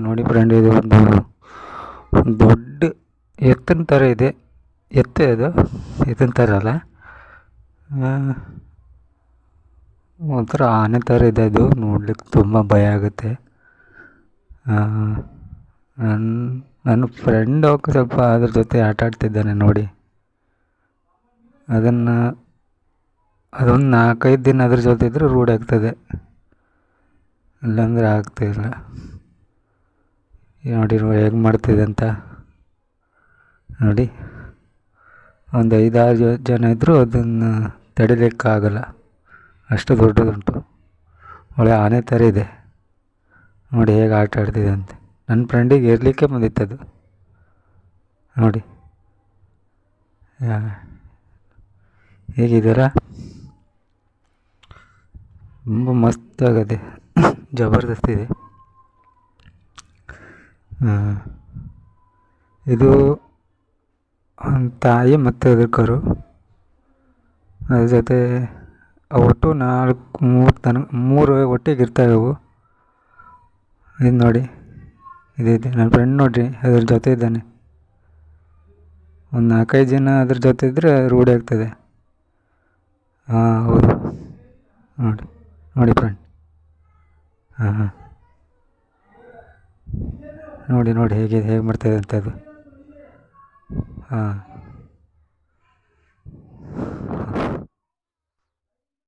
ನೋಡಿ ಫ್ರೆಂಡ್, ಇದು ಒಂದು ದೊಡ್ಡ ಎತ್ತಿನ ಥರ ಇದೆ. ಎತ್ತೇ ಅದು, ಎತ್ತಿನ ಥರ ಅಲ್ಲ, ಒಂಥರ ಆನೆ ಥರ ಇದೆ. ಅದು ನೋಡ್ಲಿಕ್ಕೆ ತುಂಬ ಭಯ ಆಗುತ್ತೆ. ನನ್ನ ಫ್ರೆಂಡ್ ಹೋಗಿ ಸ್ವಲ್ಪ ಅದ್ರ ಜೊತೆ ಆಟ ಆಡ್ತಿದ್ದಾನೆ ನೋಡಿ. ಅದೊಂದು 4-5 ದಿನ ಅದ್ರ ಜೊತೆ ಇದ್ದರೆ ರೂಢಿ ಆಗ್ತದೆ, ಇಲ್ಲಾಂದರೆ ಆಗ್ತಾಯಿಲ್ಲ. ನೋಡಿ ಹೇಗೆ ಮಾಡ್ತಿದೆ ಅಂತ ನೋಡಿ. ಒಂದು 5-6 ಜನ ಇದ್ದರೂ ಅದನ್ನು ತಡಿಲಿಕ್ಕಾಗಲ್ಲ, ಅಷ್ಟು ದೊಡ್ಡದುಂಟು. ಒಳ್ಳೆ ಆನೆ ಥರ ಇದೆ ನೋಡಿ ಹೇಗೆ ಆಟ ಆಡ್ತಿದೆ ಅಂತ. ನನ್ನ ಫ್ರೆಂಡಿಗೆ ಇರಲಿಕ್ಕೆ ಬಂದಿತ್ತದು ನೋಡಿ. ಹೇಗಿದ್ದೀರಾ? ತುಂಬ ಮಸ್ತಾಗದೆ, ಜಬರ್ದಸ್ತ್ ಇದೆ. ಇದು ತಾಯಿ ಮತ್ತು ಅದ್ರ ಕರು, ಅದ್ರ ಜೊತೆ ಒಟ್ಟು 3 ಒಟ್ಟಿಗೆ ಇರ್ತವೆ ಅವು. ಇದು ನೋಡಿ, ಇದಿದೆ ನನ್ನ ಫ್ರೆಂಡ್ ನೋಡಿರಿ, ಅದ್ರ ಜೊತೆ ಇದ್ದಾನೆ. ಒಂದು 4-5 ಜನ ಅದ್ರ ಜೊತೆ ಇದ್ದರೆ ರೂಢಿ ಆಗ್ತದೆ. ಹೌದು ನೋಡಿ, ನೋಡಿ ಫ್ರೆಂಡ್. ನೋಡಿ ನೋಡಿ ಹೇಗೆ ಮಾಡ್ತಾಯಿದೆ ಅಂತ ಅದು.